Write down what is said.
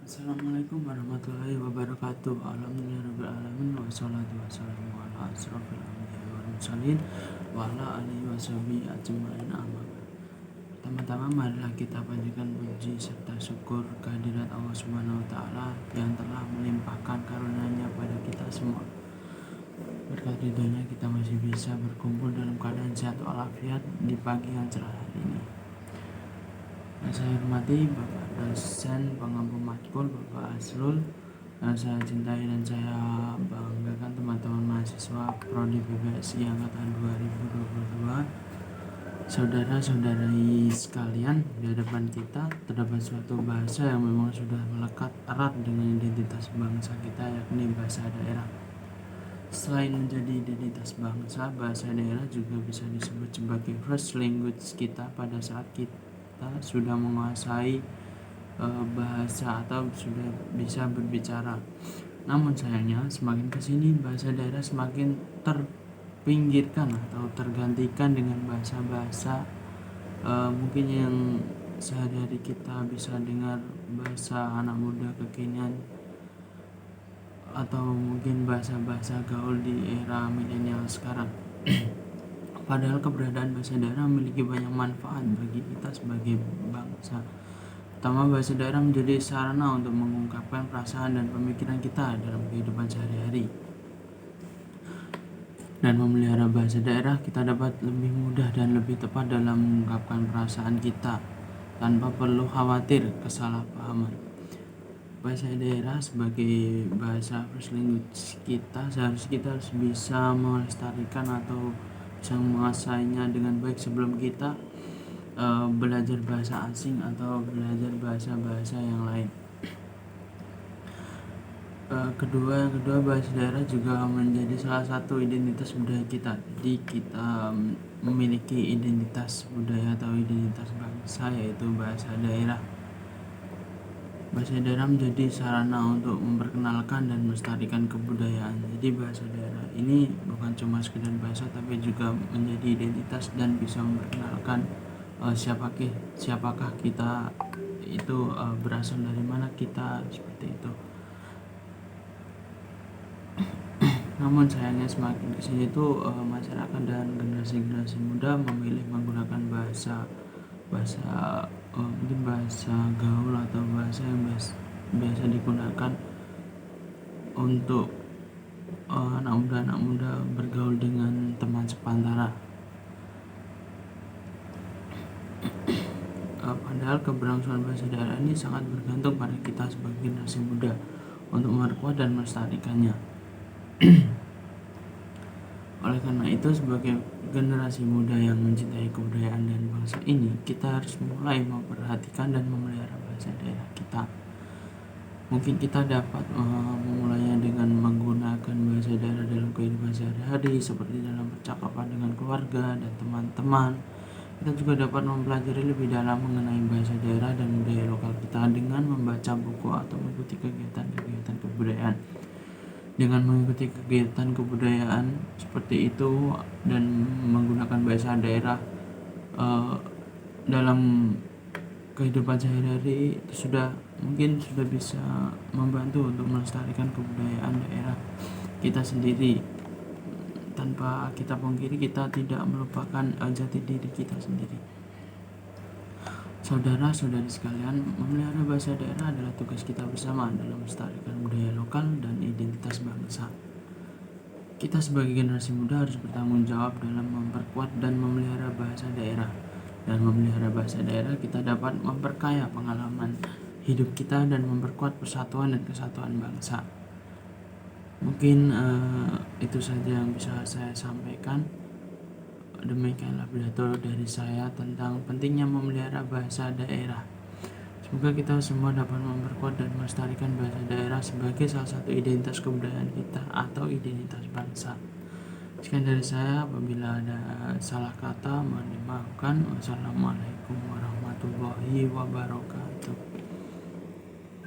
Assalamualaikum warahmatullahi wabarakatuh. Alhamdulillahirrahmanirrahim. Wassalatu wassalamu ala asrofil anbiya'i wal mursalin wa ala alihi washabihi ajma'in amma ba'd. Pertama-tama marilah kita panjatkan puji serta syukur kehadirat Allah Subhanahu wa taala yang telah melimpahkan karunia-Nya pada kita semua. Berkat ridhonya kita masih bisa berkumpul dalam keadaan sehat walafiat di pagi yang cerah hari ini. Saya hormati Bapak dosen pengampu matkul Bapak Asrul. Saya cintai dan saya banggakan teman-teman mahasiswa Prodi PBSI angkatan 2022. Saudara-saudari sekalian, di hadapan kita terdapat suatu bahasa yang memang sudah melekat erat dengan identitas bangsa kita, yakni bahasa daerah. Selain menjadi identitas bangsa, bahasa daerah juga bisa disebut sebagai first language kita pada saat kita sudah menguasai bahasa atau sudah bisa berbicara. Namun sayangnya semakin kesini bahasa daerah semakin terpinggirkan atau tergantikan dengan bahasa-bahasa mungkin yang sehari-hari kita bisa dengar, bahasa anak muda kekinian atau mungkin bahasa-bahasa gaul di era milenial sekarang. Padahal keberadaan bahasa daerah memiliki banyak manfaat bagi kita sebagai bangsa. Pertama, bahasa daerah menjadi sarana untuk mengungkapkan perasaan dan pemikiran kita dalam kehidupan sehari-hari. Dan memelihara bahasa daerah, kita dapat lebih mudah dan lebih tepat dalam mengungkapkan perasaan kita tanpa perlu khawatir kesalahpahaman. Bahasa daerah sebagai bahasa first language kita, seharusnya kita harus bisa melestarikan atau bisa menguasainya dengan baik sebelum kita belajar bahasa asing atau belajar bahasa-bahasa yang lain. Kedua, bahasa daerah juga menjadi salah satu identitas budaya kita. Jadi kita memiliki identitas budaya atau identitas bangsa, yaitu bahasa daerah. Bahasa daerah menjadi sarana untuk memperkenalkan dan melestarikan kebudayaan. Jadi bahasa daerah ini bukan cuma sekedar bahasa, tapi juga menjadi identitas dan bisa memperkenalkan siapakah kita itu, berasal dari mana kita, seperti itu. Namun sayangnya semakin kesini itu masyarakat dan generasi muda memilih menggunakan bahasa mungkin bahasa gaul atau bahasa yang biasa digunakan untuk anak muda bergaul dengan teman sepantara. Padahal keberlangsungan bahasa daerah ini sangat bergantung pada kita sebagai generasi muda untuk memperkuat dan melestarikannya. Oleh karena itu, sebagai generasi muda yang mencintai kebudayaan dan bangsa ini, kita harus mulai memperhatikan dan memelihara bahasa daerah kita. Mungkin kita dapat memulainya dengan menggunakan bahasa daerah dalam kehidupan sehari-hari, seperti dalam percakapan dengan keluarga dan teman-teman. Kita juga dapat mempelajari lebih dalam mengenai bahasa daerah dan budaya lokal kita dengan membaca buku atau mengikuti kegiatan-kegiatan kebudayaan. Dengan mengikuti kegiatan kebudayaan seperti itu dan menggunakan bahasa daerah dalam kehidupan sehari-hari, itu mungkin sudah bisa membantu untuk melestarikan kebudayaan daerah kita sendiri. Tanpa kita pungkiri, kita tidak melupakan jati diri kita sendiri. Saudara-saudari sekalian, memelihara bahasa daerah adalah tugas kita bersama dalam melestarikan budaya lokal dan identitas bangsa. Kita sebagai generasi muda harus bertanggung jawab dalam memperkuat dan memelihara bahasa daerah. Dan memelihara bahasa daerah, kita dapat memperkaya pengalaman hidup kita dan memperkuat persatuan dan kesatuan bangsa. Mungkin itu saja yang bisa saya sampaikan. Demikianlah pidato dari saya tentang pentingnya memelihara bahasa daerah. Semoga kita semua dapat memperkuat dan melestarikan bahasa daerah sebagai salah satu identitas kebudayaan kita atau identitas bangsa. Sekian dari saya, apabila ada salah kata mohon dimaafkan. Wassalamualaikum warahmatullahi wabarakatuh.